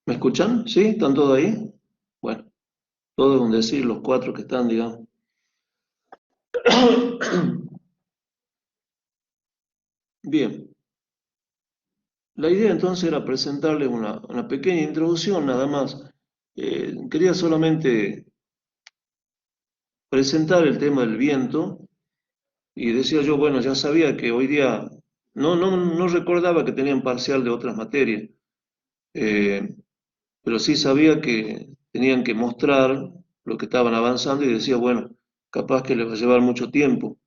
¿Me escuchan? ¿Sí? ¿Están todos ahí? Bueno, todos un decir, los cuatro que están, digamos. Bien, la idea entonces era presentarles una pequeña introducción, nada más. Quería solamente presentar el tema del viento y decía yo, bueno, ya sabía que hoy día, no recordaba que tenían parcial de otras materias, eh, pero sí sabía que tenían que mostrar lo que estaban avanzando y decía, bueno, capaz que les va a llevar mucho tiempo.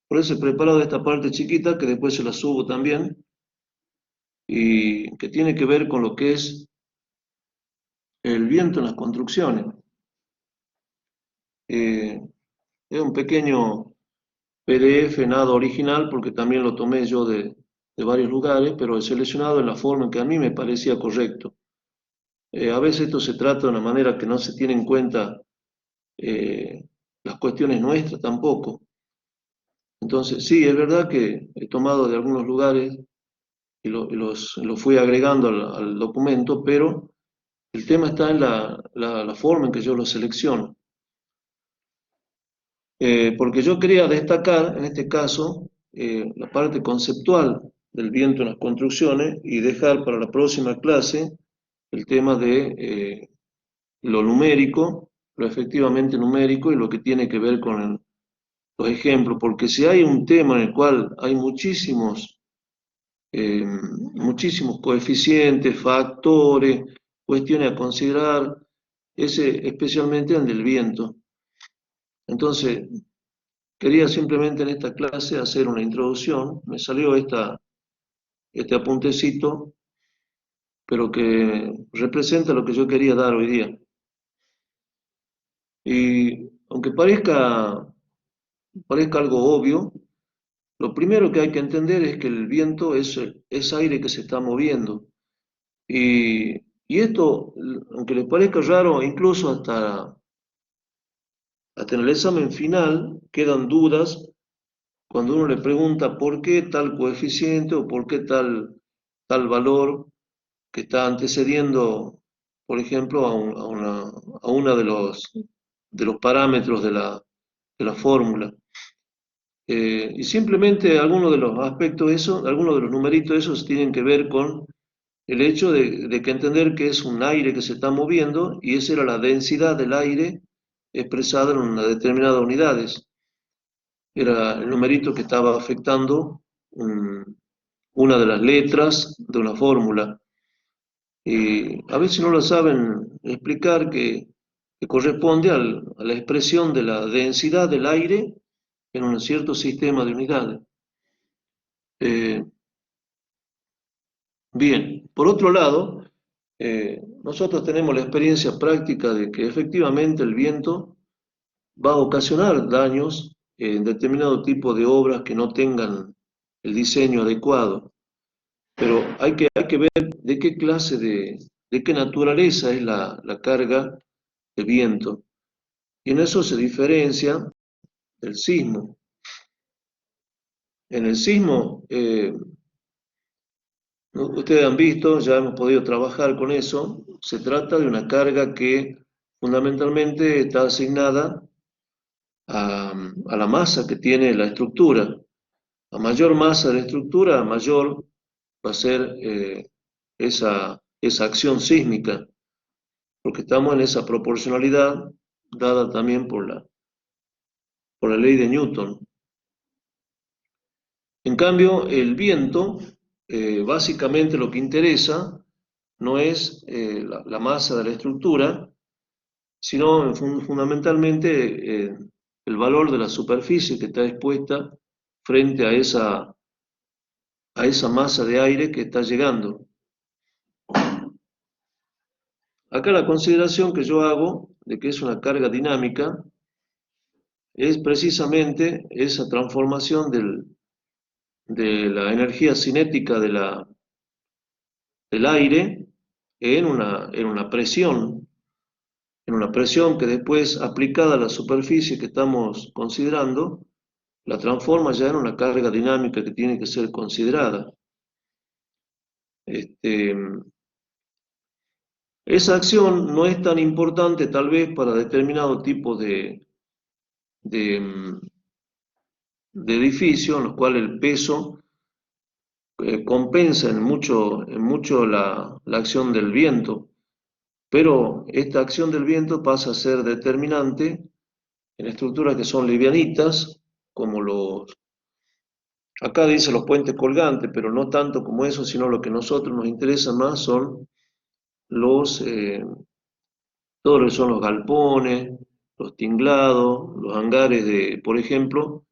Por eso he preparado esta parte chiquita que después se la subo también y que tiene que ver con lo que es el viento en las construcciones. Eh, es un pequeño PDF, nada original, porque también lo tomé yo de varios lugares, pero he seleccionado en la forma en que a mí me parecía correcto. A veces esto se trata de una manera que no se tiene en cuenta eh, las cuestiones nuestras tampoco. Entonces, sí, es verdad que he tomado de algunos lugares y los fui agregando al documento, pero el tema está en la forma en que yo lo selecciono. Porque yo quería destacar, en este caso, la parte conceptual del viento en las construcciones y dejar para la próxima clase el tema de lo numérico, lo efectivamente numérico y lo que tiene que ver con los ejemplos, porque si hay un tema en el cual hay muchísimos coeficientes, factores, cuestiones a considerar, ese especialmente el del viento. Entonces, quería simplemente en esta clase hacer una introducción, me salió este apuntecito, pero que representa lo que yo quería dar hoy día. Y aunque parezca algo obvio, lo primero que hay que entender es que el viento es aire que se está moviendo. Y esto, aunque les parezca raro, incluso hasta en el examen final quedan dudas cuando uno le pregunta por qué tal coeficiente o por qué tal valor que está antecediendo, por ejemplo, a una de los parámetros de la fórmula. Y simplemente algunos de los aspectos, eso, algunos de los numeritos esos tienen que ver con el hecho de que entender que es un aire que se está moviendo y esa era la densidad del aire expresada en una determinada unidades. Era el numerito que estaba afectando una de las letras de una fórmula. Y a veces no lo saben explicar que corresponde a la expresión de la densidad del aire en un cierto sistema de unidades. Eh, Bien, por otro lado, nosotros tenemos la experiencia práctica de que efectivamente el viento va a ocasionar daños en determinado tipo de obras que no tengan el diseño adecuado, pero hay que ver de qué clase de qué naturaleza es la carga de viento. Y en eso se diferencia el sismo. En el sismo, ustedes han visto, ya hemos podido trabajar con eso, se trata de una carga que fundamentalmente está asignada a la masa que tiene la estructura. A mayor masa de la estructura, mayor va a ser esa acción sísmica, porque estamos en esa proporcionalidad dada también por la ley de Newton. En cambio, el viento, básicamente lo que interesa no es la masa de la estructura, sino fundamentalmente el valor de la superficie que está expuesta frente a esa masa de aire que está llegando. Acá la consideración que yo hago de que es una carga dinámica es precisamente esa transformación de la energía cinética del aire en una presión que después aplicada a la superficie que estamos considerando, la transforma ya en una carga dinámica que tiene que ser considerada. Este, Esa acción no es tan importante tal vez para determinado tipo de, mm, de edificio en los cuales el peso compensa en mucho la acción del viento, pero esta acción del viento pasa a ser determinante en estructuras que son livianitas, como acá dice los puentes colgantes, pero no tanto como eso, sino lo que a nosotros nos interesa más son los, todo lo que son los galpones, los tinglados, los hangares por ejemplo,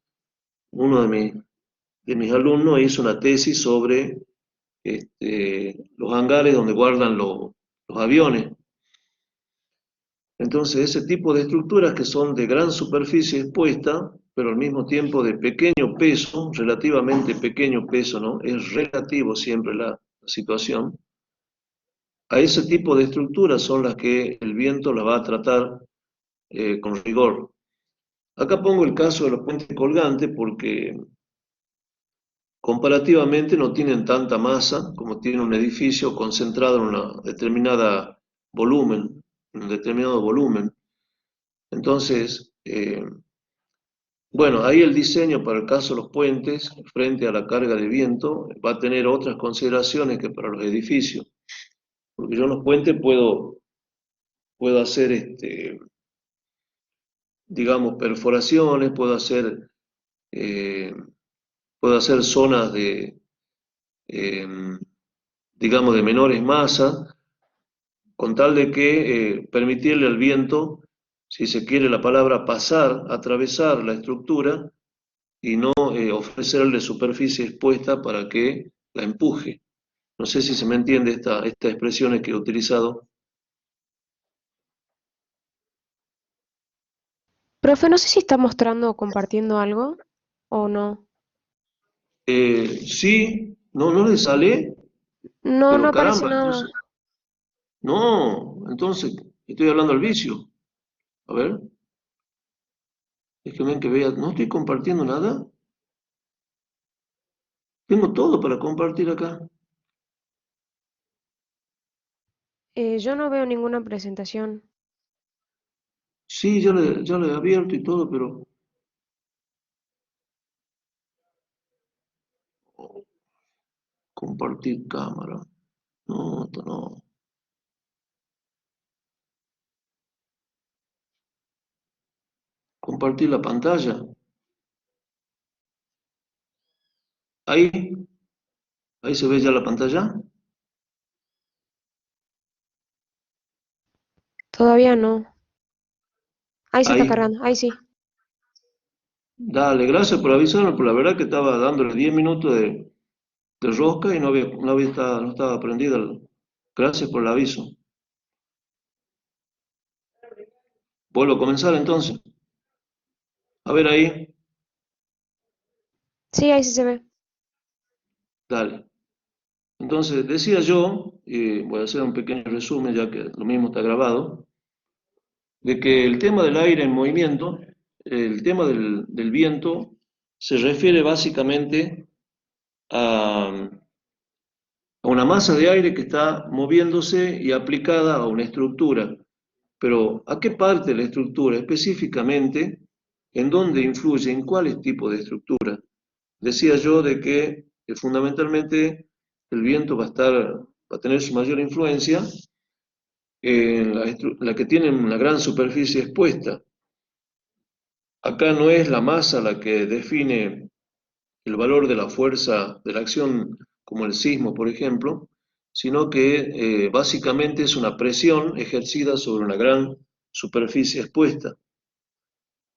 uno de mis alumnos hizo una tesis sobre los hangares donde guardan los aviones. Entonces, ese tipo de estructuras que son de gran superficie expuesta, pero al mismo tiempo de pequeño peso, relativamente pequeño peso, ¿no? Es relativo siempre la situación. A ese tipo de estructuras son las que el viento las va a tratar con rigor. Acá pongo el caso de los puentes colgantes porque comparativamente no tienen tanta masa como tiene un edificio concentrado en en un determinado volumen. Entonces, bueno, ahí el diseño para el caso de los puentes, frente a la carga de viento, va a tener otras consideraciones que para los edificios. Porque yo en los puentes puedo hacer, digamos, perforaciones, eh, puedo hacer zonas eh, digamos, de menores masas, con tal de que permitirle al viento, si se quiere la palabra, pasar, atravesar la estructura y no ofrecerle superficie expuesta para que la empuje. No sé si se me entiende estas expresiones que he utilizado. Profe, no sé si está mostrando o compartiendo algo o no. Sí, no, no le sale, No, no pero aparece caramba, nada. entonces, no, entonces estoy hablando al vicio. A ver, déjeme que vea, no estoy compartiendo nada. Tengo todo para compartir acá. Yo no veo ninguna presentación. Sí, ya lo he abierto y todo, pero oh, compartir cámara. No, esto no. Compartir la pantalla. Ahí, ahí se ve ya la pantalla. Todavía no. Ahí se está Ahí. cargando. Ahí sí. Dale, gracias por avisarme, pero la verdad que estaba dándole 10 minutos de rosca y no estaba prendida. Gracias por el aviso. Vuelvo a comenzar entonces. A ver ahí, Sí, ahí sí se ve. dale. Entonces, decía yo, y voy a hacer un pequeño resumen ya que lo mismo está grabado, de que el tema del aire en movimiento, el tema del viento, se refiere básicamente a una masa de aire que está moviéndose y aplicada a una estructura. Pero, ¿a qué parte de la estructura? Específicamente, ¿en dónde influye? ¿En cuáles tipos de estructura? Decía yo de que fundamentalmente el viento va a tener su mayor influencia en la que tiene una gran superficie expuesta. Acá no es la masa la que define el valor de la fuerza de la acción, como el sismo, por ejemplo, sino que básicamente es una presión ejercida sobre una gran superficie expuesta.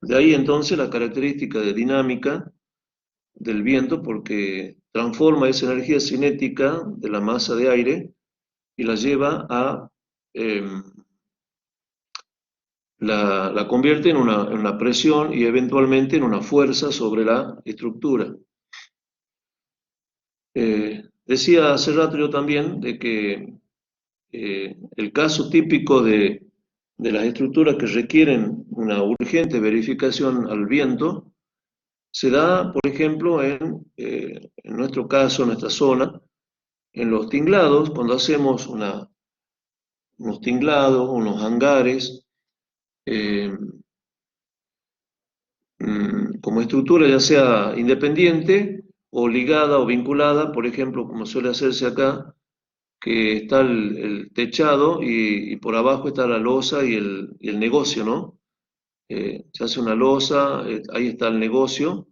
De ahí entonces la característica de dinámica del viento, porque transforma esa energía cinética de la masa de aire y la lleva eh, la convierte en una presión y eventualmente en una fuerza sobre la estructura. Decía hace rato yo también de que el caso típico de las estructuras que requieren una urgente verificación al viento se da, por ejemplo, en nuestro caso, en nuestra zona, en los tinglados, cuando hacemos unos tinglados, unos hangares, eh, como estructura ya sea independiente o ligada o vinculada, por ejemplo, como suele hacerse acá, que está el techado y por abajo está la losa y el negocio, ¿no? Se hace una losa, ahí está el negocio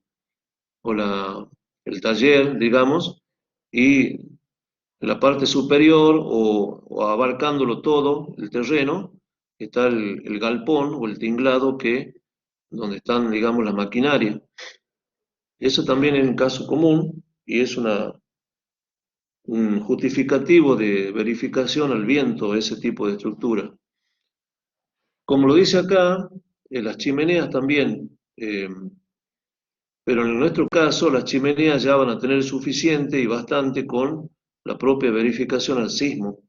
o el taller, digamos, y en la parte superior o abarcándolo todo, el terreno, está el galpón o el tinglado donde están, digamos, las maquinarias. Eso también es un caso común y es un justificativo de verificación al viento, ese tipo de estructura. Como lo dice acá, las chimeneas también, pero en nuestro caso las chimeneas ya van a tener suficiente y bastante con la propia verificación al sismo.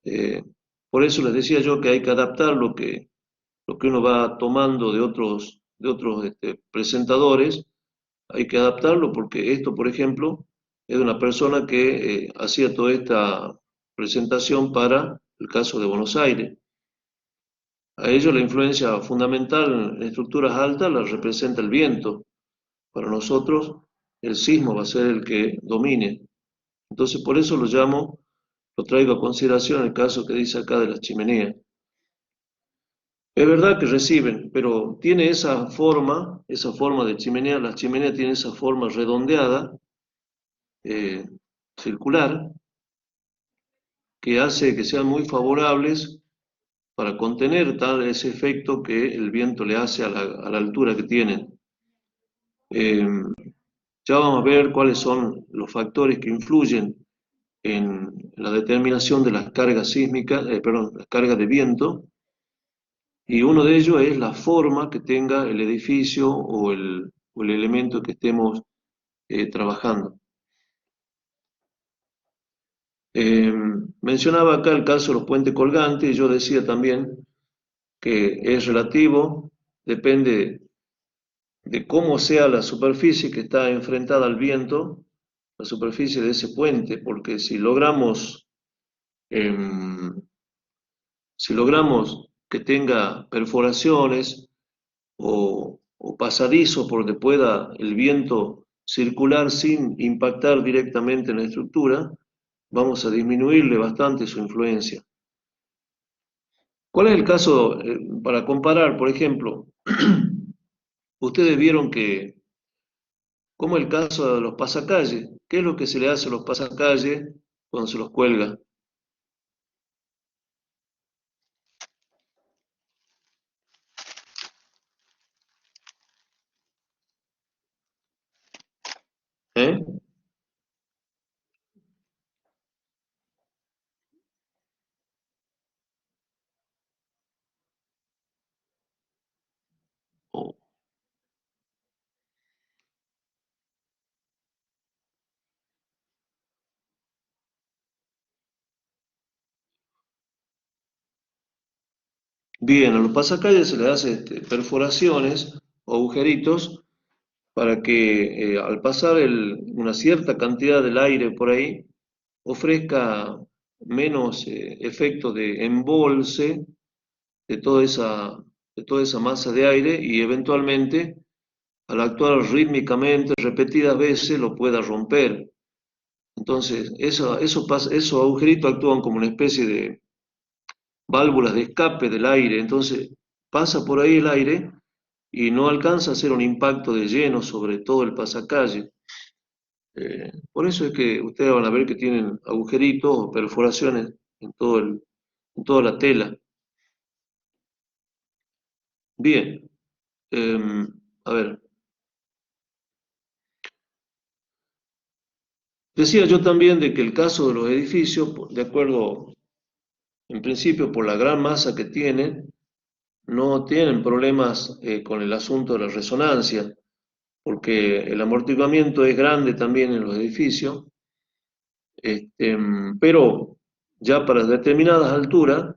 Eh, por eso les decía yo que hay que adaptar lo que uno va tomando de otros presentadores, hay que adaptarlo porque esto, por ejemplo, es de una persona que hacía toda esta presentación para el caso de Buenos Aires. A ellos la influencia fundamental en estructuras altas la representa el viento. Para nosotros el sismo va a ser el que domine. Entonces por eso lo traigo a consideración el caso que dice acá de las chimeneas. Es verdad que reciben, pero tiene esa forma de chimenea, la chimenea tiene esa forma redondeada, eh, circular, que hace que sean muy favorables para contener tal ese efecto que el viento le hace a la altura que tienen. Eh, ya vamos a ver cuáles son los factores que influyen en la determinación de las cargas sísmicas, perdón, las cargas de viento, y uno de ellos es la forma que tenga el edificio o el elemento que estemos trabajando. Eh, mencionaba acá el caso de los puentes colgantes, y yo decía también que es relativo, depende de cómo sea la superficie que está enfrentada al viento, la superficie de ese puente, porque em, si logramos que tenga perforaciones o pasadizos por donde pueda el viento circular sin impactar directamente en la estructura, vamos a disminuirle bastante su influencia. ¿Cuál es el caso, para comparar, por ejemplo, ustedes vieron como el caso de los pasacalles, ¿qué es lo que se le hace a los pasacalles cuando se los cuelga? ¿Eh? Oh, bien, a los pasacalles se les hace perforaciones o agujeritos para que al pasar una cierta cantidad del aire por ahí ofrezca menos efecto de embolse de de toda esa masa de aire y eventualmente al actuar rítmicamente repetidas veces lo pueda romper. Entonces, esos agujeritos actúan como una especie de válvulas de escape del aire, entonces pasa por ahí el aire y no alcanza a hacer un impacto de lleno sobre todo el pasacalle. Por eso es que ustedes van a ver que tienen agujeritos o perforaciones en toda la tela. Bien, a ver, decía yo también de que el caso de los edificios, de acuerdo, en principio por la gran masa que tienen, no tienen problemas con el asunto de la resonancia, porque el amortiguamiento es grande también en los edificios, pero ya para determinadas alturas,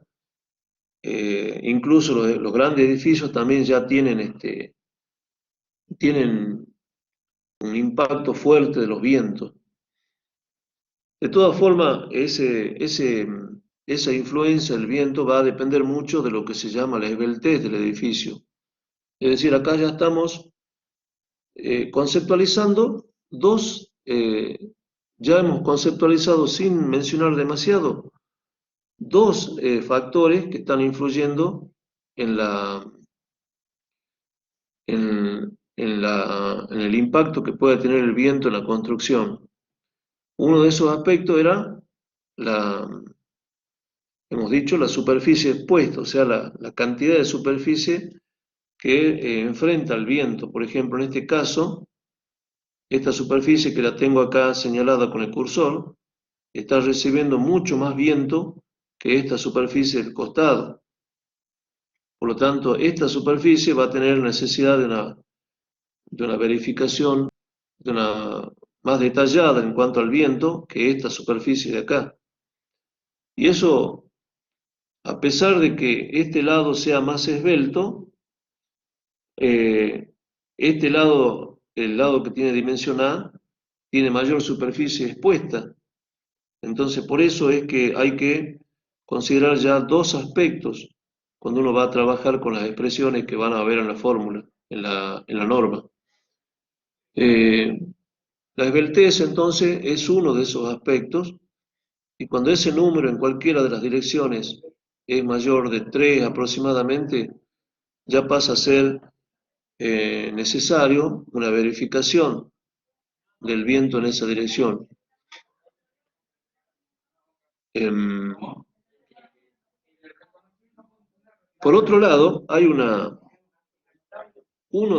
incluso los grandes edificios también ya tienen un impacto fuerte de los vientos. De todas formas, esa influencia del viento va a depender mucho de lo que se llama la esbeltez del edificio. Es decir, acá ya estamos conceptualizando ya hemos conceptualizado sin mencionar demasiado, dos factores que están influyendo en en el impacto que puede tener el viento en la construcción. Uno de esos aspectos era la, hemos dicho, la superficie expuesta, o sea, la cantidad de superficie que enfrenta el viento. Por ejemplo, en este caso, esta superficie que la tengo acá señalada con el cursor, está recibiendo mucho más viento que esta superficie del costado. Por lo tanto, esta superficie va a tener necesidad de una verificación más detallada en cuanto al viento que esta superficie de acá. Y eso, a pesar de que este lado sea más esbelto, este lado, el lado que tiene dimensión A, tiene mayor superficie expuesta. Entonces, por eso es que hay que considerar ya dos aspectos cuando uno va a trabajar con las expresiones que van a ver en la fórmula, en la norma. La esbeltez, entonces, es uno de esos aspectos, y cuando ese número en cualquiera de las direcciones es mayor de 3 aproximadamente, ya pasa a ser necesario una verificación del viento en esa dirección. Em, por otro lado, hay uno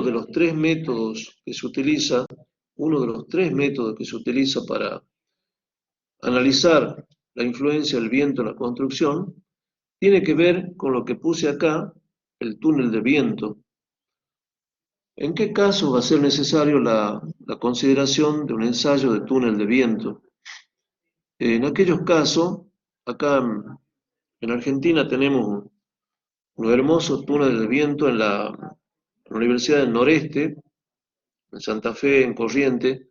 de los tres métodos que se utiliza, uno de los tres métodos que se utiliza para analizar la influencia del viento en la construcción, tiene que ver con lo que puse acá, el túnel de viento. ¿En qué caso va a ser necesario la consideración de un ensayo de túnel de viento? En aquellos casos, acá en Argentina tenemos unos hermosos túneles de viento en la Universidad del Noreste, en Santa Fe, en Corrientes.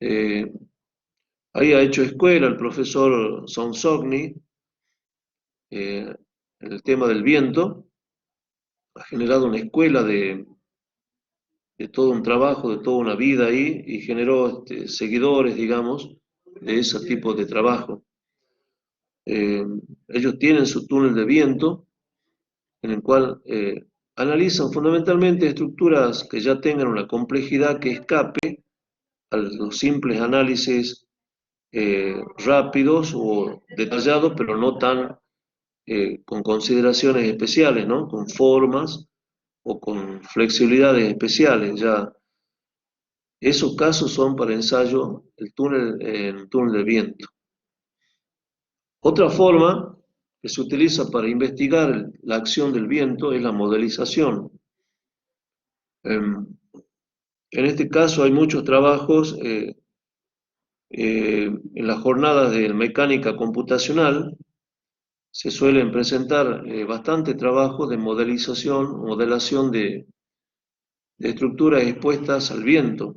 Ahí ha hecho escuela el profesor Sonsogni en el tema del viento, ha generado una escuela de todo un trabajo, de toda una vida ahí, y generó seguidores, digamos, de ese tipo de trabajo. Eh, Ellos tienen su túnel de viento, en el cual analizan fundamentalmente estructuras que ya tengan una complejidad que escape a los simples análisis rápidos o detallados, pero no tan con consideraciones especiales, ¿no? Con formas o con flexibilidades especiales. Ya esos casos son para ensayo el túnel de viento. Otra forma que se utiliza para investigar la acción del viento es la modelización. En este caso hay muchos trabajos en las jornadas de mecánica computacional. Se suelen presentar bastante trabajos de modelación de estructuras expuestas al viento.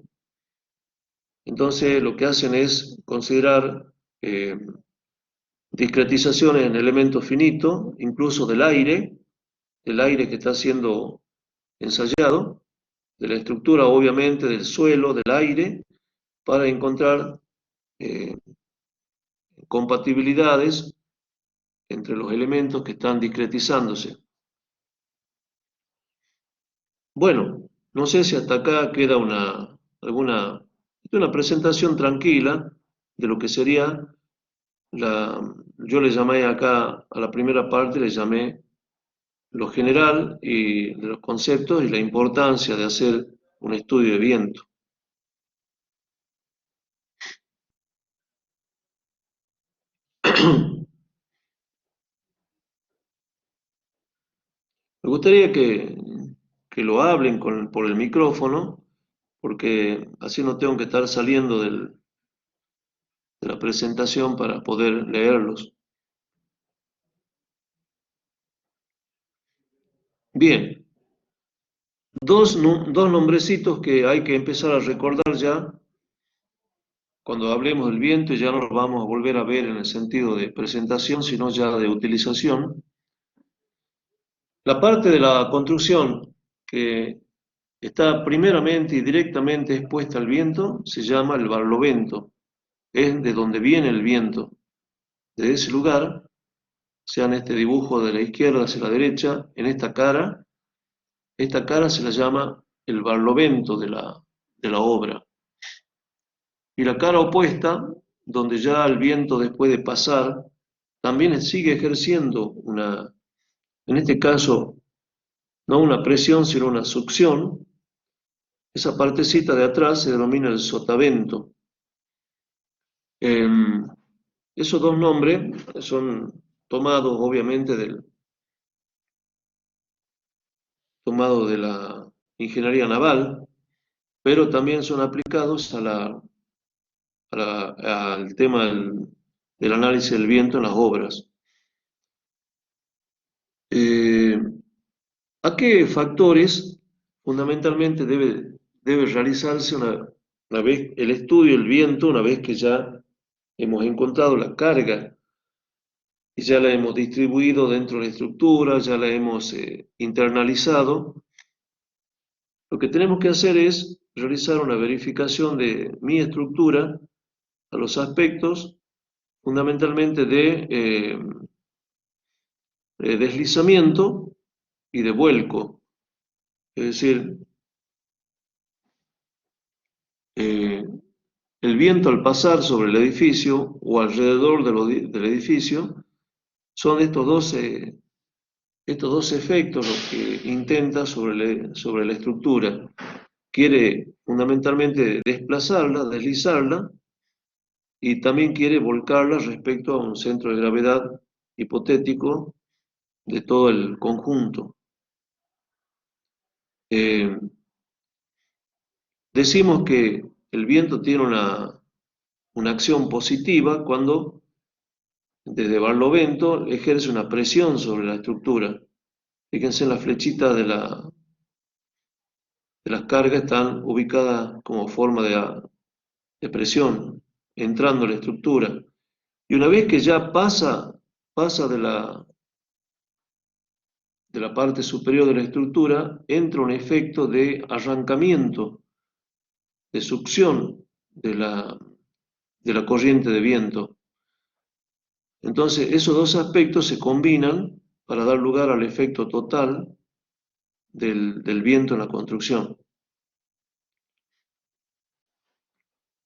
Entonces lo que hacen es considerar discretizaciones en elementos finitos, incluso del aire que está siendo ensayado, de la estructura obviamente del suelo, del aire, para encontrar eh, compatibilidades entre los elementos que están discretizándose. Bueno, no sé si hasta acá queda una presentación tranquila de lo que sería yo le llamé acá a la primera parte, le llamé lo general y de los conceptos y la importancia de hacer un estudio de viento. Me gustaría que lo hablen por el micrófono, porque así no tengo que estar saliendo de la presentación para poder leerlos. Bien, dos nombrecitos que hay que empezar a recordar ya cuando hablemos del viento ya no lo vamos a volver a ver en el sentido de presentación, sino ya de utilización. La parte de la construcción que está primeramente y directamente expuesta al viento se llama el barlovento, es de donde viene el viento. De ese lugar, sea en este dibujo de la izquierda hacia la derecha, en esta cara se la llama el barlovento de la obra. Y la cara opuesta, donde ya el viento después de pasar, también sigue ejerciendo en este caso, no una presión, sino una succión. Esa partecita de atrás se denomina el sotavento. Esos dos nombres son tomados obviamente tomado de la ingeniería naval, pero también son aplicados al tema del análisis del viento en las obras. Eh, ¿A qué factores fundamentalmente debe realizarse una vez el estudio del viento, una vez que ya hemos encontrado la carga y ya la hemos distribuido dentro de la estructura, ya la hemos internalizado? Lo que tenemos que hacer es realizar una verificación de mi estructura a los aspectos fundamentalmente de deslizamiento y de vuelco. Es decir, eh, el viento al pasar sobre el edificio o alrededor del edificio son estos dos efectos los que intenta sobre la estructura. Quiere fundamentalmente desplazarla, deslizarla, y también quiere volcarla respecto a un centro de gravedad hipotético de todo el conjunto. Eh, Decimos que el viento tiene una acción positiva cuando desde barlovento ejerce una presión sobre la estructura. Fíjense, las flechitas de las cargas están ubicadas como forma de presión, entrando a la estructura. Y una vez que ya pasa de la parte superior de la estructura, entra un efecto de arrancamiento, de succión de la corriente de viento. Entonces, esos dos aspectos se combinan para dar lugar al efecto total del viento en la construcción.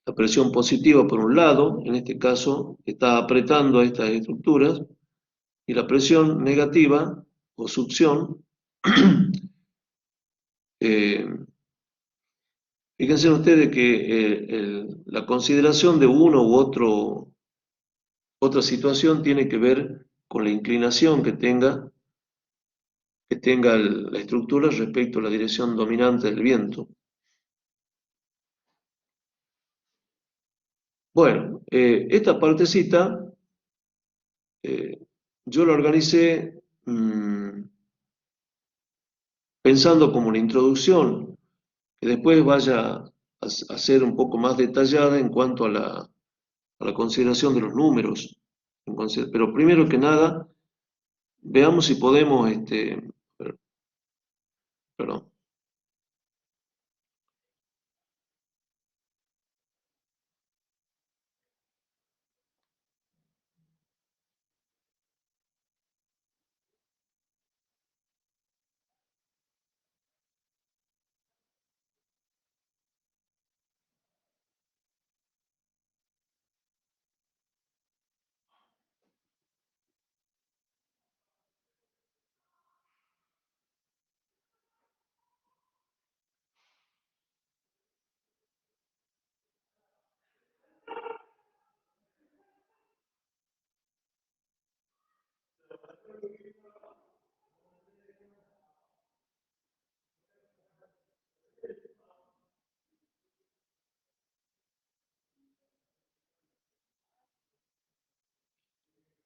La presión positiva por un lado, en este caso, está apretando a estas estructuras, y la presión negativa o succión, eh, fíjense ustedes que la consideración de uno u otra situación tiene que ver con la inclinación que tenga la estructura respecto a la dirección dominante del viento. Bueno, esta partecita eh, yo la organicé pensando como una introducción, que después vaya a ser un poco más detallada en cuanto a la consideración de los números. Pero primero que nada, veamos si podemos, perdón,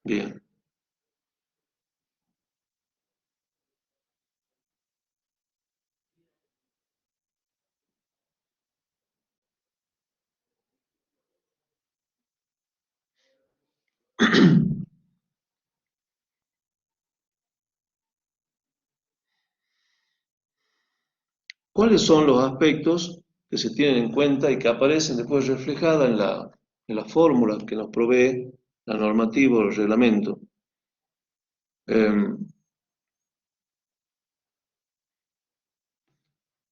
bien. ¿Cuáles son los aspectos que se tienen en cuenta y que aparecen después reflejadas en la fórmula que nos provee la normativa o el reglamento?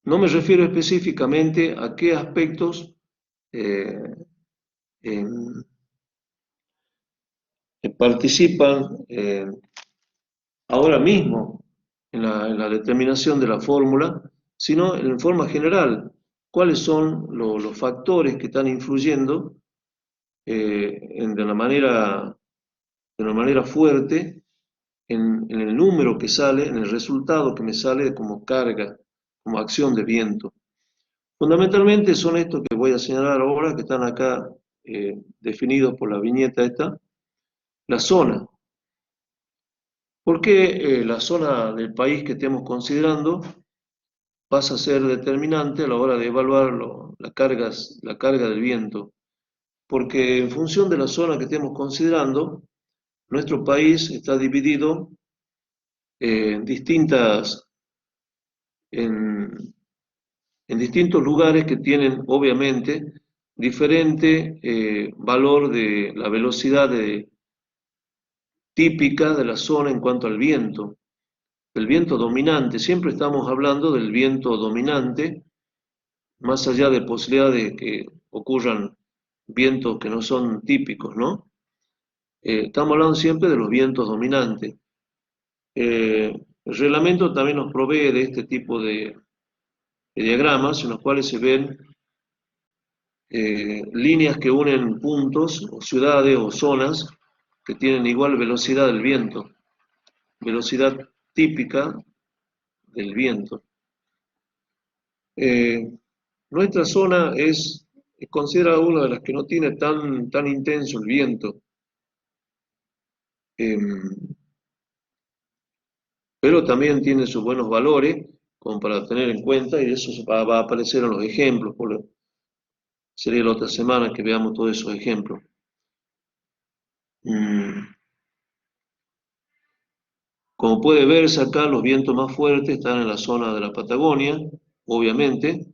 No me refiero específicamente a qué aspectos eh, em, participan ahora mismo en la determinación de la fórmula, sino en forma general, cuáles son los factores que están influyendo de una manera fuerte en el número que sale, en el resultado que me sale como carga, como acción de viento. Fundamentalmente son estos que voy a señalar ahora, que están acá definidos por la viñeta esta, la zona. ¿Por qué la zona del país que estemos considerando pasa a ser determinante a la hora de evaluar la carga del viento? Porque en función de la zona que estemos considerando, nuestro país está dividido en distintos lugares que tienen obviamente diferente valor de la velocidad típica de la zona en cuanto al viento. El viento dominante, siempre estamos hablando del viento dominante, más allá de posibilidad de que ocurran vientos que no son típicos, ¿no? Estamos hablando siempre de los vientos dominantes. El reglamento también nos provee de este tipo de diagramas en los cuales se ven líneas que unen puntos o ciudades o zonas que tienen igual velocidad del viento, velocidad típica del viento. Nuestra zona es considerada una de las que no tiene tan intenso el viento, pero también tiene sus buenos valores como para tener en cuenta, y eso va a aparecer en los ejemplos, sería la otra semana que veamos todos esos ejemplos. Como puede verse acá, los vientos más fuertes están en la zona de la Patagonia, obviamente,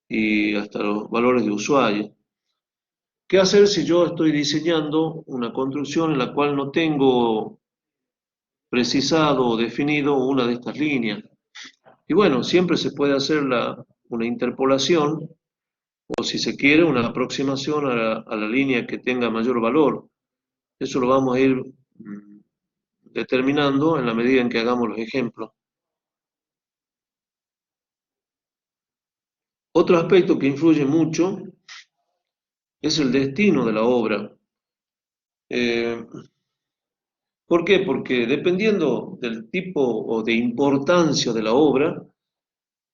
y hasta los valores de Ushuaia. ¿Qué hacer si yo estoy diseñando una construcción en la cual no tengo precisado o definido una de estas líneas? Y bueno, siempre se puede hacer una interpolación o, si se quiere, una aproximación a la línea que tenga mayor valor. Eso lo vamos a ir determinando en la medida en que hagamos los ejemplos. Otro aspecto que influye mucho es el destino de la obra. ¿Por qué? Porque dependiendo del tipo o de importancia de la obra,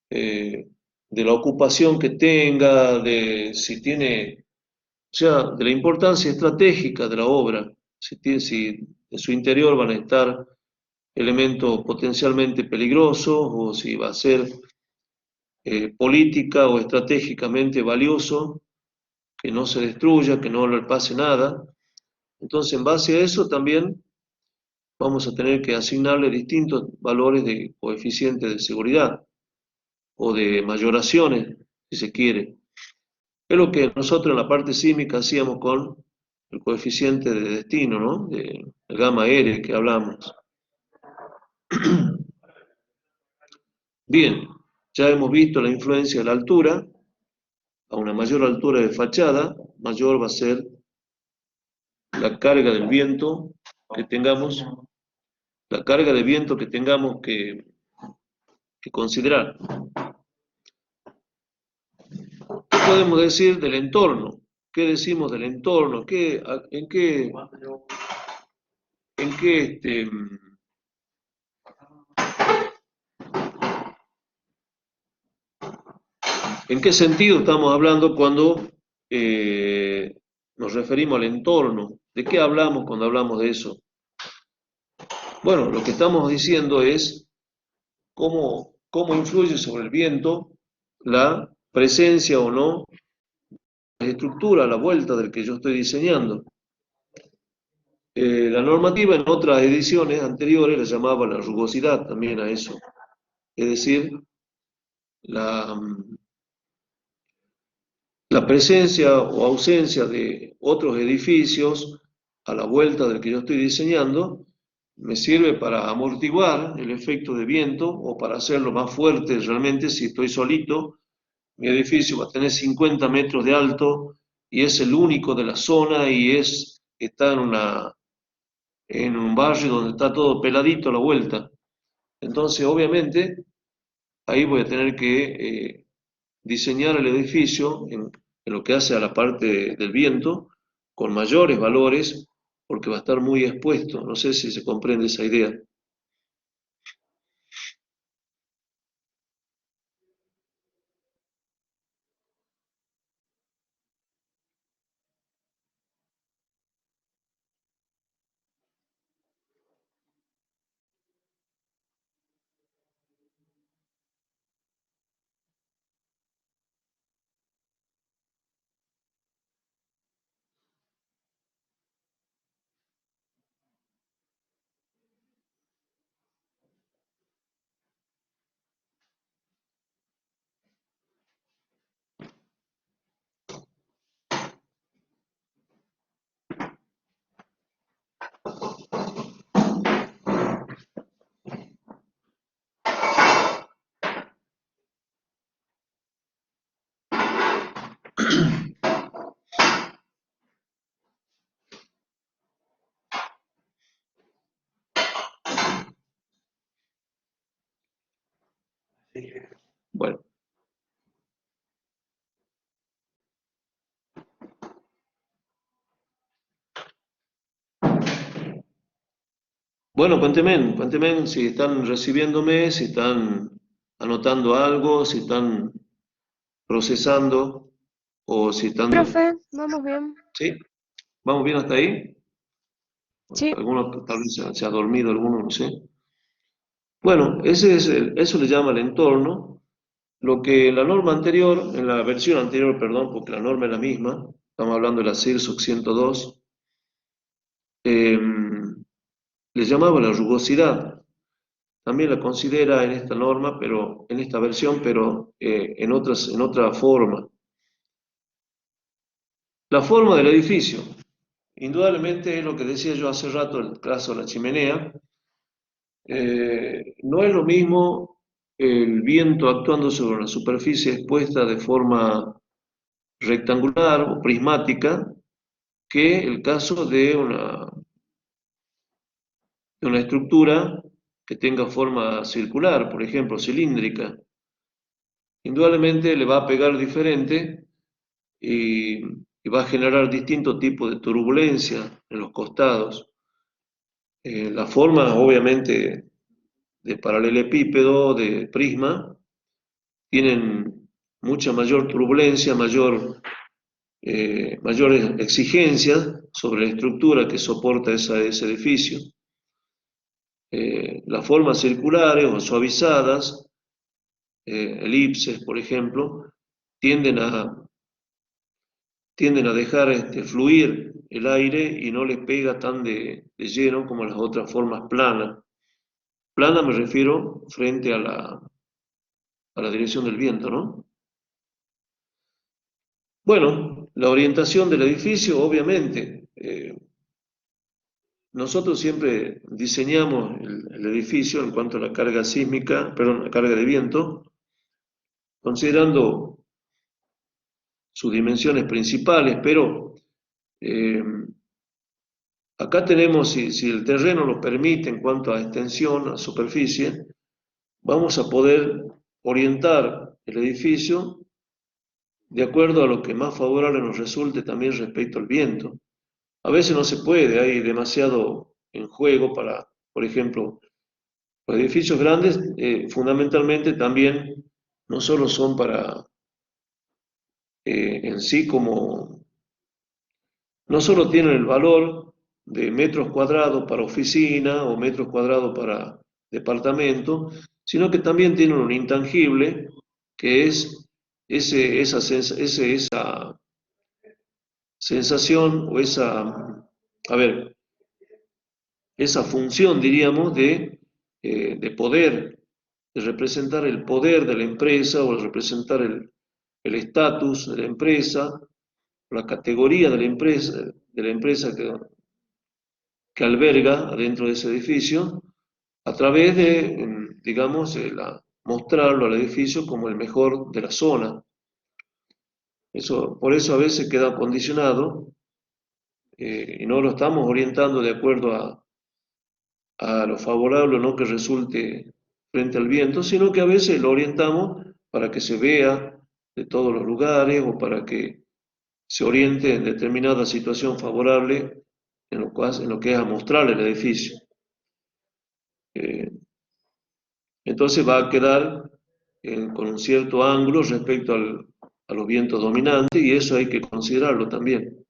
de la ocupación que tenga, de si tiene, o sea, de la importancia estratégica de la obra, si en su interior van a estar elementos potencialmente peligrosos o si va a ser política o estratégicamente valioso, que no se destruya, que no le pase nada. Entonces, en base a eso también vamos a tener que asignarle distintos valores de coeficiente de seguridad o de mayoraciones, si se quiere. Es lo que nosotros en la parte sísmica hacíamos con el coeficiente de destino, ¿no? El gamma R que hablamos. Bien, ya hemos visto la influencia de la altura. A una mayor altura de fachada, mayor va a ser la carga del viento que tengamos, la carga de viento que tengamos que considerar. ¿Qué podemos decir del entorno? ¿Qué decimos del entorno? ¿En qué sentido estamos hablando cuando nos referimos al entorno? ¿De qué hablamos cuando hablamos de eso? Bueno, lo que estamos diciendo es cómo influye sobre el viento la presencia o no de la estructura a la vuelta del que yo estoy diseñando. La normativa en otras ediciones anteriores le llamaba la rugosidad también a eso, es decir, la, la presencia o ausencia de otros edificios a la vuelta del que yo estoy diseñando me sirve para amortiguar el efecto de viento o para hacerlo más fuerte realmente si estoy solito. Mi edificio va a tener 50 metros de alto y es el único de la zona y está en un barrio donde está todo peladito a la vuelta. Entonces, obviamente, ahí voy a tener que diseñar el edificio en lo que hace a la parte del viento con mayores valores porque va a estar muy expuesto. No sé si se comprende esa idea. Bueno, bueno, cuéntenme si están recibiéndome, si están anotando algo, si están procesando o si están... Profe, vamos bien. ¿Sí? ¿Vamos bien hasta ahí? Sí, Alguno tal vez se ha dormido, alguno no sé. Bueno, eso le llama el entorno. Lo que la norma anterior, en la versión anterior, perdón, porque la norma es la misma, estamos hablando de la CIRSOC 102, eh, le llamaba la rugosidad. También la considera en esta norma, pero en esta versión, pero en otra forma. La forma del edificio, indudablemente es lo que decía yo hace rato, el caso de la chimenea. No es lo mismo el viento actuando sobre una superficie expuesta de forma rectangular o prismática que el caso de una estructura que tenga forma circular, por ejemplo, cilíndrica. Indudablemente le va a pegar diferente y va a generar distintos tipos de turbulencia en los costados. La forma, obviamente, de paralelepípedo, de prisma, tienen mucha mayor turbulencia, mayores exigencias sobre la estructura que soporta ese edificio. Las formas circulares o suavizadas, elipses, por ejemplo, tienden a, tienden a dejar fluir el aire y no les pega tan de lleno como las otras formas planas. Plana me refiero frente a la dirección del viento, ¿no? Bueno, la orientación del edificio, obviamente. Nosotros siempre diseñamos el edificio en cuanto a la carga sísmica, perdón, la carga de viento, considerando sus dimensiones principales, pero eh, acá tenemos, si el terreno lo permite en cuanto a extensión, a superficie, vamos a poder orientar el edificio de acuerdo a lo que más favorable nos resulte también respecto al viento. A veces no se puede, hay demasiado en juego para, por ejemplo, los edificios grandes fundamentalmente también no solo son para en sí como, no solo tienen el valor de metros cuadrados para oficina o metros cuadrados para departamento, sino que también tienen un intangible que es esa sensación o esa, a ver, esa función, diríamos, de poder, de representar el poder de la empresa o de representar el estatus de la empresa, la categoría de la empresa que alberga adentro de ese edificio, a través de, digamos, mostrarlo al edificio como el mejor de la zona. Por eso a veces queda condicionado y no lo estamos orientando de acuerdo a lo favorable o no que resulte frente al viento, sino que a veces lo orientamos para que se vea de todos los lugares o para que se oriente en determinada situación favorable en lo que es a mostrar el edificio. Eh, entonces va a quedar con un cierto ángulo respecto a los vientos dominantes y eso hay que considerarlo también.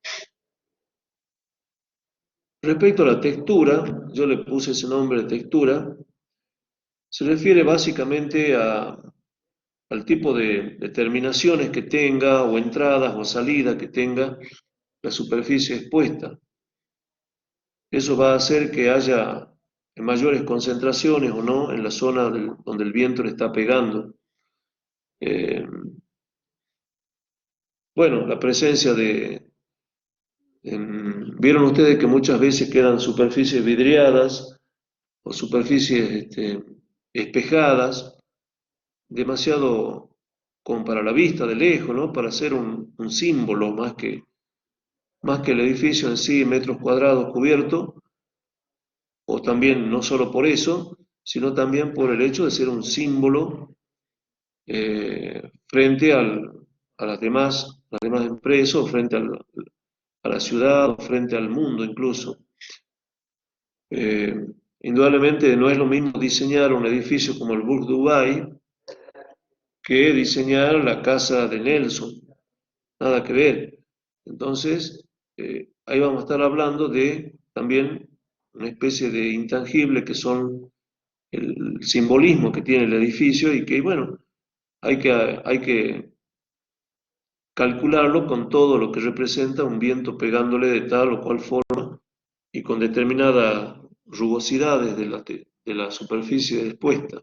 Respecto a la textura, yo le puse ese nombre de textura, se refiere básicamente al tipo de terminaciones que tenga, o entradas o salidas que tenga la superficie expuesta. Eso va a hacer que haya mayores concentraciones o no en la zona donde el viento le está pegando. Bueno, la presencia vieron ustedes que muchas veces quedan superficies vidriadas o superficies espejadas, demasiado como para la vista de lejos, ¿no? Para hacer un símbolo más que el edificio en sí, metros cuadrados cubiertos, o también no solo por eso, sino también por el hecho de ser un símbolo frente a las demás empresas, o frente a la ciudad, o frente al mundo incluso. Eh, Indudablemente no es lo mismo diseñar un edificio como el Burj Dubai que diseñar la casa de Nelson, nada que ver. Entonces, ahí vamos a estar hablando de también una especie de intangible que son el simbolismo que tiene el edificio y que, bueno, hay que calcularlo con todo lo que representa un viento pegándole de tal o cual forma y con determinadas rugosidades de la superficie expuesta.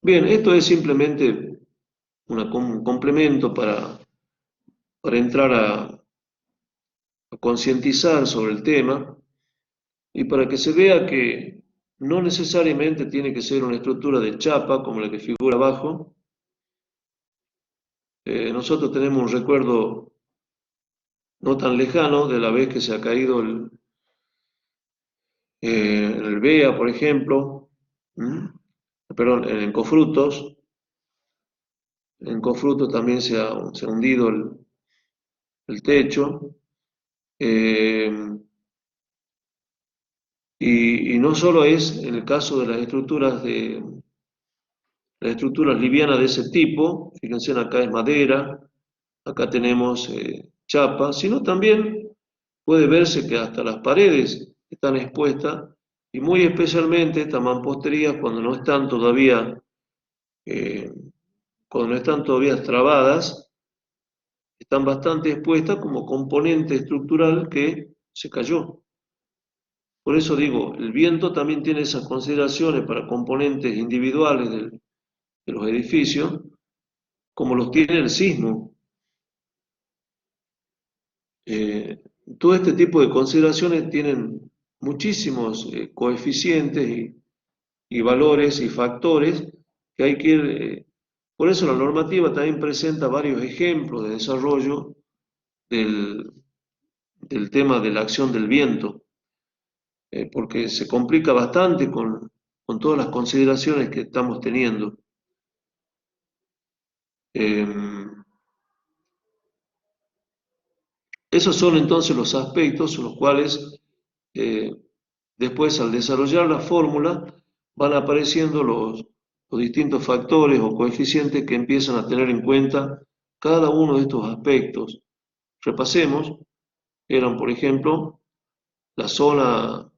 Bien, esto es simplemente un complemento para entrar a concientizar sobre el tema y para que se vea que no necesariamente tiene que ser una estructura de chapa como la que figura abajo. Nosotros tenemos un recuerdo no tan lejano de la vez que se ha caído el BEA, por ejemplo, perdón, en Cofrutos. En Cofrutos también se ha hundido el techo. Eh, y no solo es en el caso de las estructuras livianas de ese tipo, fíjense, acá es madera, acá tenemos chapa, sino también puede verse que hasta las paredes están expuestas, y muy especialmente estas mamposterías eh, cuando no están todavía trabadas, están bastante expuestas como componente estructural que se cayó. Por eso digo, el viento también tiene esas consideraciones para componentes individuales de los edificios, como los tiene el sismo. Eh, Todo este tipo de consideraciones tienen muchísimos coeficientes y valores y factores que hay que ir. Por eso la normativa también presenta varios ejemplos de desarrollo del, del tema de la acción del viento, porque se complica bastante con todas las consideraciones que estamos teniendo. Esos son entonces los aspectos en los cuales eh, después al desarrollar la fórmula van apareciendo los distintos factores o coeficientes que empiezan a tener en cuenta cada uno de estos aspectos. Repasemos, eran por ejemplo la zona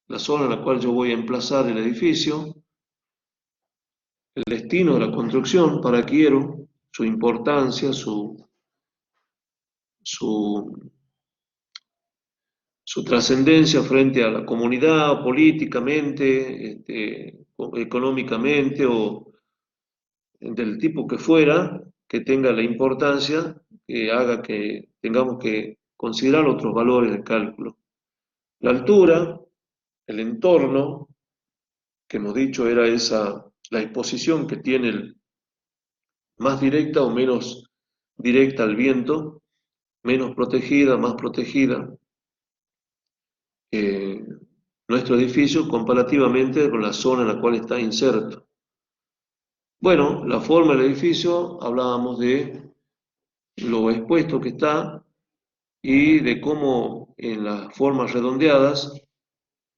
en la cual yo voy a emplazar el edificio, el destino de la construcción, para quiero, su importancia, su su trascendencia frente a la comunidad, políticamente, económicamente o del tipo que fuera, que tenga la importancia que haga que tengamos que considerar otros valores de cálculo. La altura, el entorno, que hemos dicho era la exposición que tiene más directa o menos directa al viento, menos protegida, más protegida, eh, nuestro edificio comparativamente con la zona en la cual está inserto. Bueno, la forma del edificio, hablábamos de lo expuesto que está y de cómo en las formas redondeadas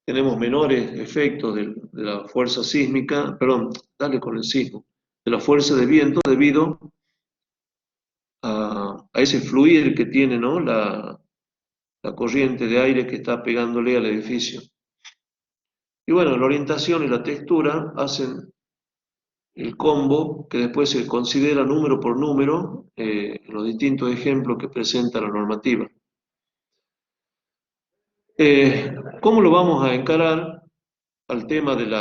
tenemos menores efectos de la fuerza sísmica, perdón, dale con el sismo, de la fuerza de viento debido a ese fluir que tiene, ¿no? La corriente de aire que está pegándole al edificio. Y bueno, la orientación y la textura hacen el combo que después se considera número por número en los distintos ejemplos que presenta la normativa. ¿Cómo lo vamos a encarar al tema del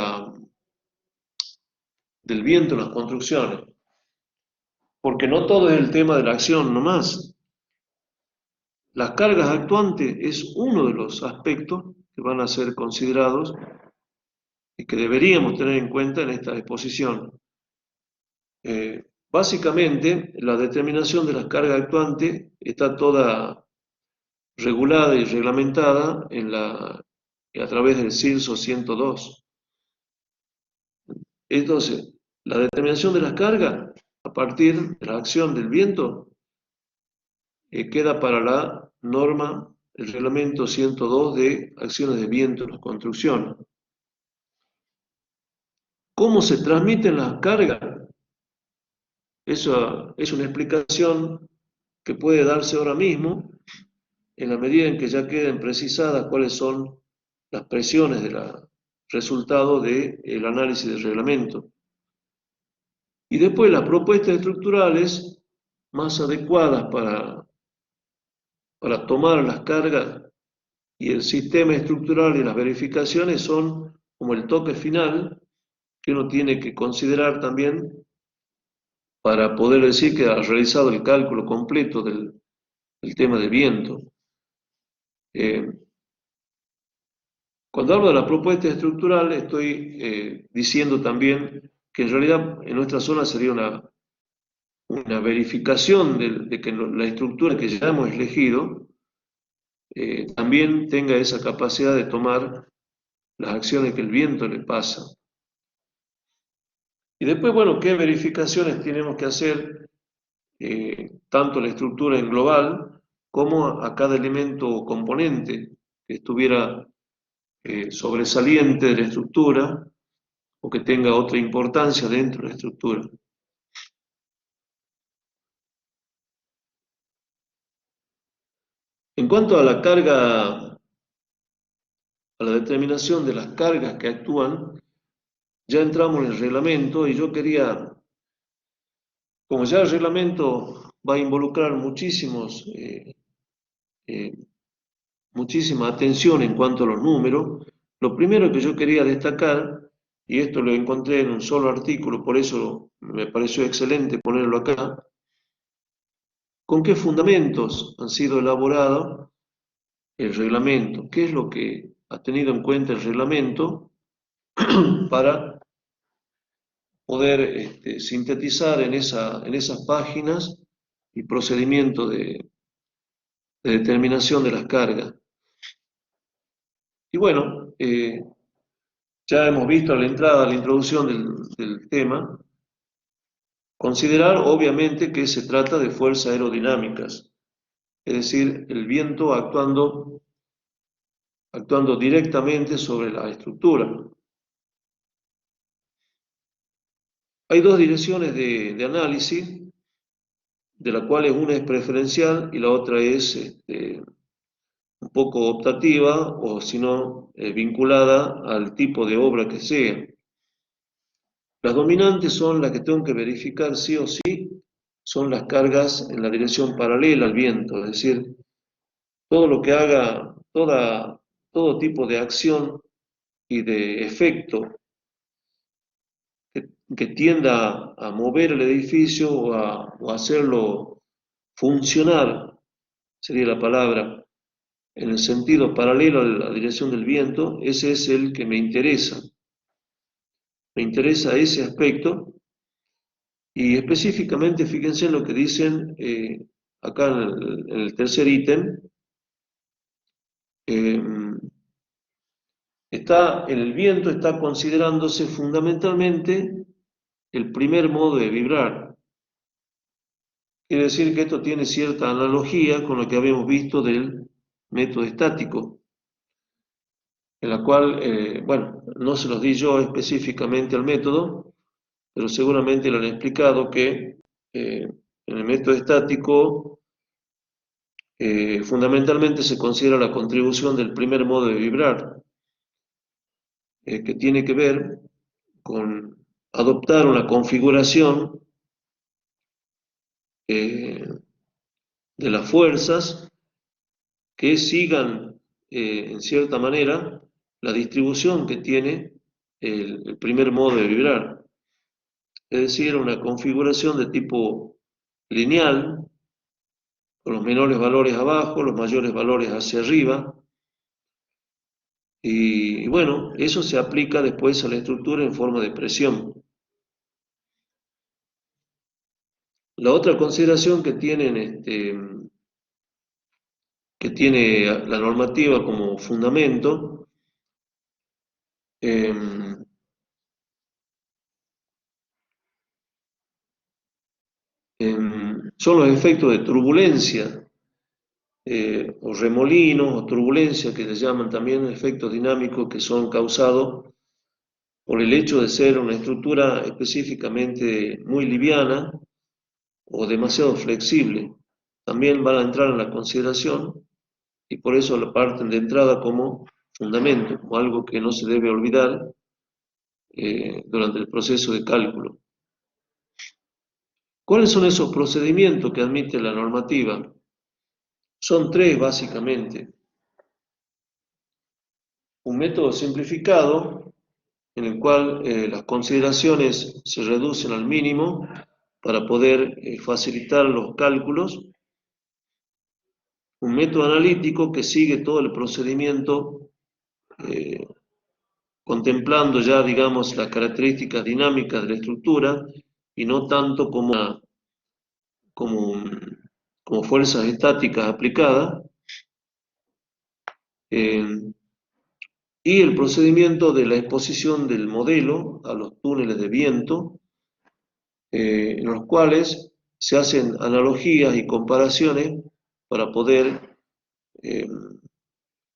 viento en las construcciones? Porque no todo es el tema de la acción nomás. Las cargas actuantes es uno de los aspectos que van a ser considerados y que deberíamos tener en cuenta en esta exposición. Básicamente, la determinación de las cargas actuantes está toda regulada y reglamentada a través del CIRSO 102. Entonces, la determinación de las cargas a partir de la acción del viento queda para la norma, el reglamento 102 de acciones de viento en las construcciones. ¿Cómo se transmiten las cargas? Eso es una explicación que puede darse ahora mismo en la medida en que ya queden precisadas cuáles son las presiones del resultado del análisis del reglamento. Y después las propuestas estructurales más adecuadas para tomar las cargas y el sistema estructural y las verificaciones son como el toque final que uno tiene que considerar también para poder decir que ha realizado el cálculo completo del tema de viento. Cuando hablo de la propuesta estructural estoy diciendo también que en realidad en nuestra zona sería una verificación de que la estructura que ya hemos elegido también tenga esa capacidad de tomar las acciones que el viento le pasa. Y después, bueno, ¿qué verificaciones tenemos que hacer tanto la estructura en global como a cada elemento o componente que estuviera sobresaliente de la estructura o que tenga otra importancia dentro de la estructura? En cuanto a la carga, a la determinación de las cargas que actúan, ya entramos en el reglamento y yo quería, como ya el reglamento va a involucrar muchísima atención en cuanto a los números, lo primero que yo quería destacar, y esto lo encontré en un solo artículo, por eso me pareció excelente ponerlo acá, ¿con qué fundamentos han sido elaborados el reglamento? ¿Qué es lo que ha tenido en cuenta el reglamento para poder sintetizar en esas páginas y procedimiento de determinación de las cargas? Y bueno, ya hemos visto a la entrada, la introducción del tema, considerar obviamente que se trata de fuerzas aerodinámicas, es decir, el viento actuando directamente sobre la estructura. Hay dos direcciones de análisis, de las cuales una es preferencial y la otra es un poco optativa o si no vinculada al tipo de obra que sea. Las dominantes son las que tengo que verificar sí o sí, son las cargas en la dirección paralela al viento, es decir, todo lo que haga todo tipo de acción y de efecto que tienda a mover el edificio o a hacerlo funcionar, sería la palabra, en el sentido paralelo a la dirección del viento, ese es el que me interesa. Me interesa ese aspecto y específicamente fíjense en lo que dicen acá en el tercer ítem. En el viento está considerándose fundamentalmente el primer modo de vibrar. Quiere decir que esto tiene cierta analogía con lo que habíamos visto del método estático, en la cual, bueno, no se los di yo específicamente al método, pero seguramente le han explicado que en el método estático fundamentalmente se considera la contribución del primer modo de vibrar, que tiene que ver con adoptar una configuración de las fuerzas que sigan, en cierta manera, la distribución que tiene el primer modo de vibrar. Es decir, una configuración de tipo lineal, con los menores valores abajo, los mayores valores hacia arriba, y bueno, eso se aplica después a la estructura en forma de presión. La otra consideración que tiene la normativa como fundamento son los efectos de turbulencia o remolinos o turbulencia, que les llaman también efectos dinámicos, que son causados por el hecho de ser una estructura específicamente muy liviana o demasiado flexible. También van a entrar en la consideración y por eso la parten de entrada como fundamento, como algo que no se debe olvidar durante el proceso de cálculo. ¿Cuáles son esos procedimientos que admite la normativa? Son tres básicamente. Un método simplificado en el cual las consideraciones se reducen al mínimo para poder facilitar los cálculos. Un método analítico que sigue todo el procedimiento contemplando ya, digamos, las características dinámicas de la estructura y no tanto como fuerzas estáticas aplicadas. Y el procedimiento de la exposición del modelo a los túneles de viento, en los cuales se hacen analogías y comparaciones para poder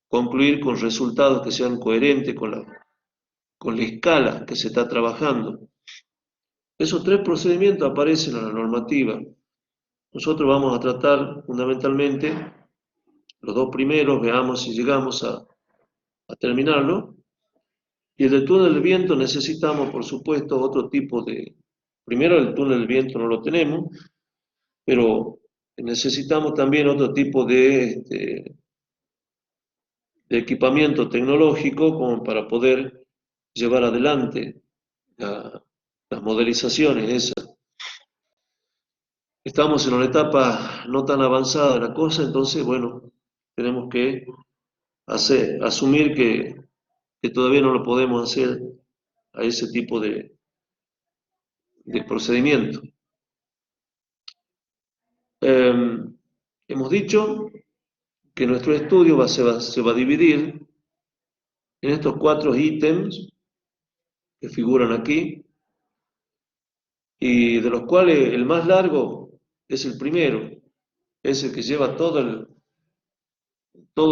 concluir con resultados que sean coherentes con la escala que se está trabajando. Esos tres procedimientos aparecen en la normativa. Nosotros vamos a tratar fundamentalmente los dos primeros, veamos si llegamos a terminarlo. Y el del túnel del viento necesitamos, por supuesto, otro tipo de... Primero, el túnel del viento no lo tenemos, pero necesitamos también otro tipo de equipamiento tecnológico como para poder llevar adelante las modelizaciones esas. Estamos en una etapa no tan avanzada de la cosa, entonces, bueno, tenemos que asumir que todavía no lo podemos hacer a ese tipo de procedimiento. Hemos dicho que nuestro estudio se va a dividir en estos 4 ítems que figuran aquí, y de los cuales el más largo es el primero, es el que lleva todo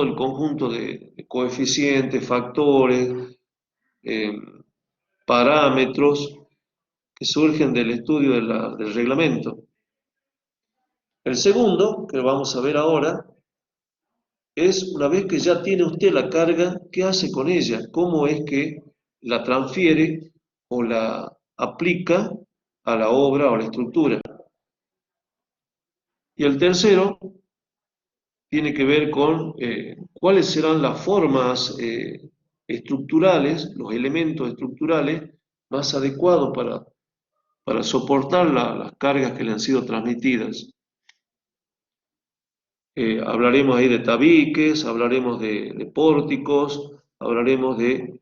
el conjunto de coeficientes, factores, parámetros que surgen del estudio del reglamento. El segundo, que vamos a ver ahora, es una vez que ya tiene usted la carga, ¿qué hace con ella? ¿Cómo es que la transfiere o la aplica a la obra o a la estructura? Y el tercero tiene que ver con cuáles serán las formas estructurales, los elementos estructurales más adecuados para soportar las cargas que le han sido transmitidas. Hablaremos ahí de tabiques, hablaremos de pórticos, hablaremos de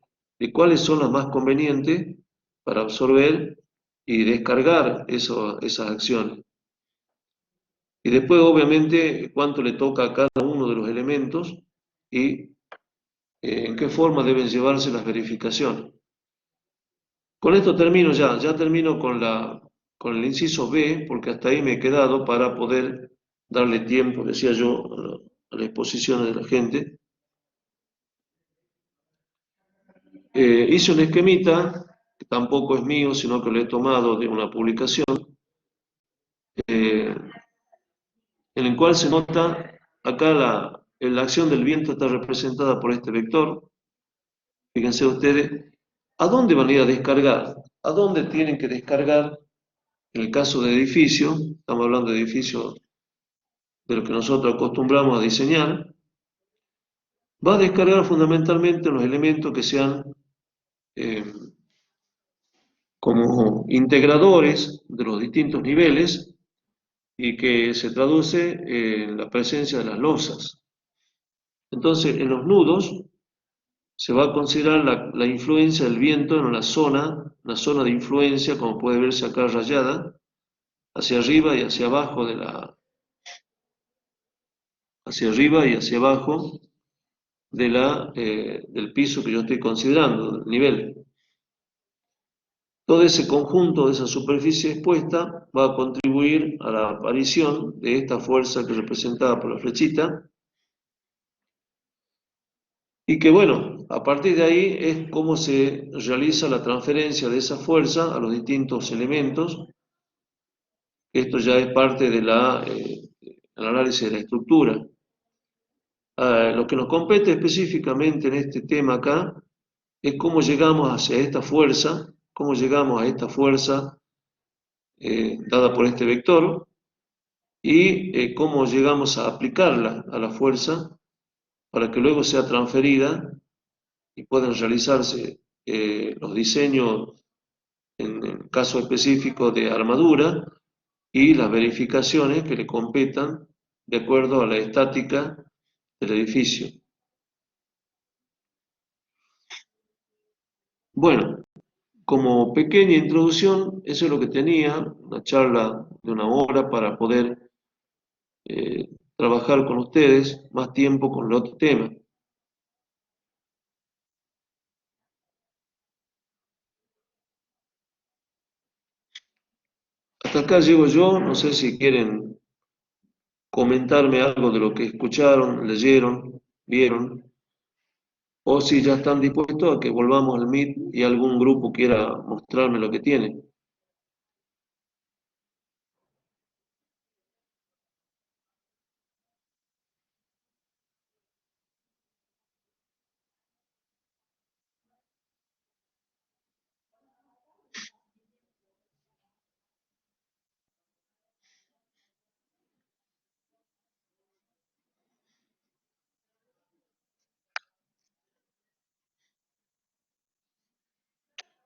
cuáles son las más convenientes para absorber y descargar esas acciones. Y después, obviamente, cuánto le toca a cada uno de los elementos y en qué forma deben llevarse las verificaciones. Con esto termino ya termino con el inciso B, porque hasta ahí me he quedado para poder darle tiempo, decía yo, a la exposición de la gente. Hice un esquemita, que tampoco es mío, sino que lo he tomado de una publicación, eh, en el cual se nota acá la acción del viento está representada por este vector. Fíjense ustedes, ¿a dónde van a ir a descargar? ¿A dónde tienen que descargar? En el caso de edificio, estamos hablando de edificios de lo que nosotros acostumbramos a diseñar, va a descargar fundamentalmente los elementos que sean eh, como integradores de los distintos niveles y que se traduce en la presencia de las losas. Entonces, en los nudos se va a considerar la influencia del viento en una zona de influencia, como puede verse acá rayada, hacia arriba y hacia abajo hacia arriba y hacia abajo del piso que yo estoy considerando, del nivel. Todo ese conjunto de esa superficie expuesta va a contribuir a la aparición de esta fuerza que es representada por la flechita, y que bueno, a partir de ahí es cómo se realiza la transferencia de esa fuerza a los distintos elementos. Esto ya es parte del análisis de la estructura. Lo que nos compete específicamente en este tema acá es cómo llegamos hacia esta fuerza, cómo llegamos a esta fuerza dada por este vector, y cómo llegamos a aplicarla a la fuerza para que luego sea transferida y puedan realizarse los diseños, en el caso específico de armadura, y las verificaciones que le competan de acuerdo a la estática del edificio. Bueno, como pequeña introducción, eso es lo que tenía, una charla de una hora para poder trabajar con ustedes más tiempo con el otro tema. Hasta acá llego yo, no sé si quieren comentarme algo de lo que escucharon, leyeron, vieron, o si ya están dispuestos a que volvamos al Meet y algún grupo quiera mostrarme lo que tiene.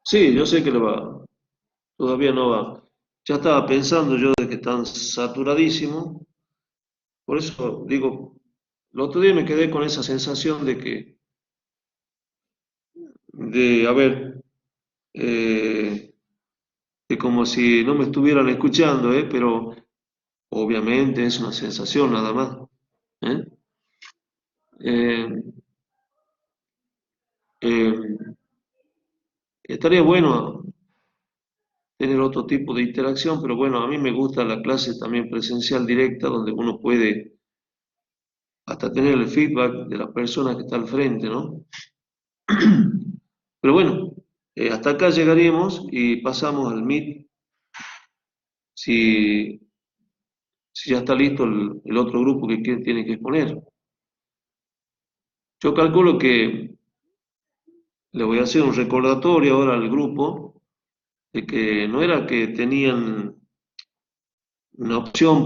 Sí, yo sé que lo va, todavía no va. Ya estaba pensando yo de que están saturadísimos, por eso digo, el otro día me quedé con esa sensación a ver, eh, de como si no me estuvieran escuchando, pero obviamente es una sensación nada más. ¿eh? Eh, eh, Estaría bueno tener otro tipo de interacción, pero bueno, a mí me gusta la clase también presencial directa, donde uno puede hasta tener el feedback de las personas que está al frente, ¿no? Pero bueno, hasta acá llegaríamos y pasamos al Meet, si, si ya está listo el otro grupo que tiene que exponer. Yo calculo que le voy a hacer un recordatorio ahora al grupo de que no era que tenían una opción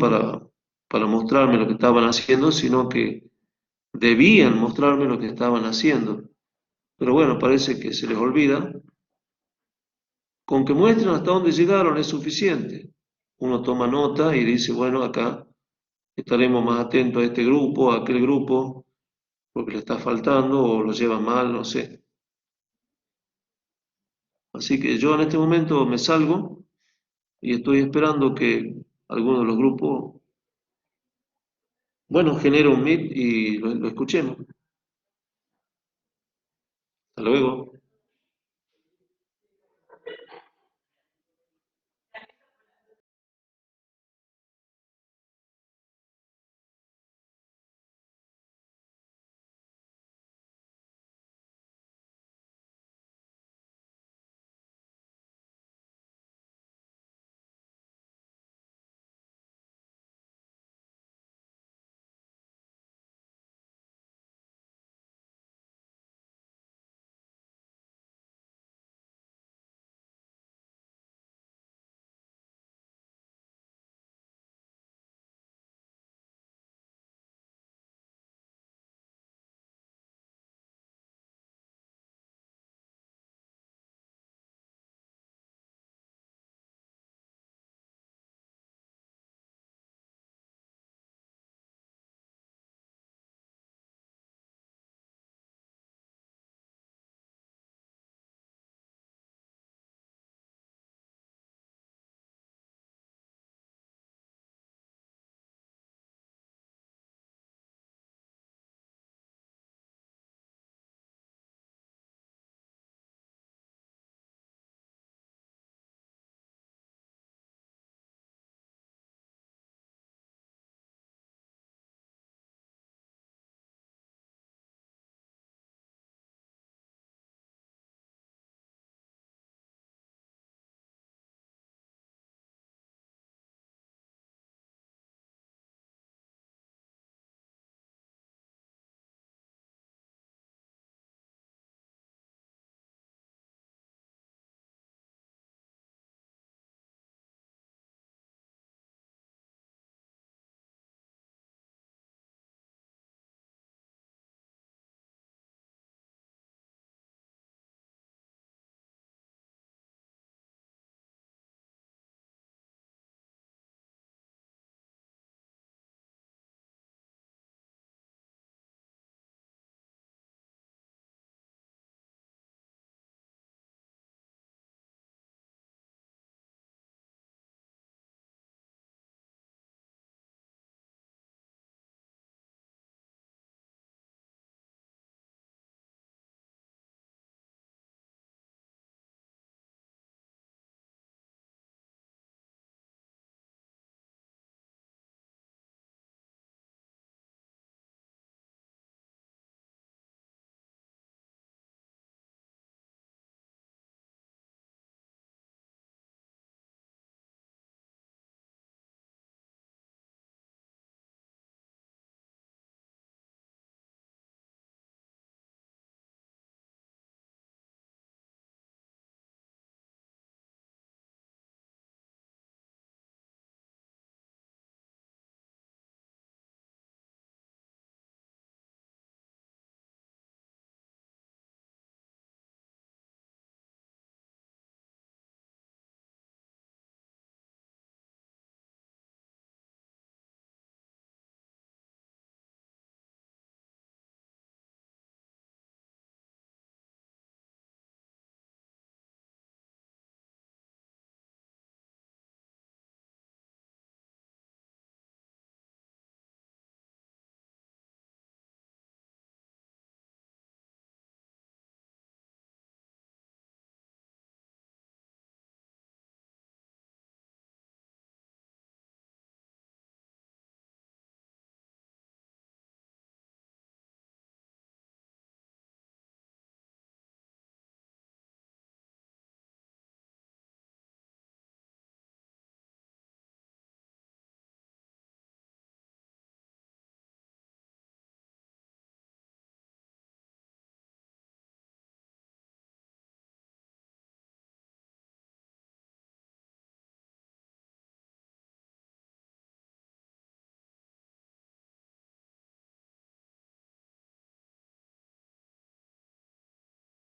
para mostrarme lo que estaban haciendo, sino que debían mostrarme lo que estaban haciendo. Pero bueno, parece que se les olvida. Con que muestren hasta dónde llegaron es suficiente. Uno toma nota y dice, bueno, acá estaremos más atentos a este grupo, a aquel grupo, porque le está faltando o lo lleva mal, no sé. Así que yo en este momento me salgo y estoy esperando que alguno de los grupos, bueno, genere un meet y lo escuchemos. Hasta luego.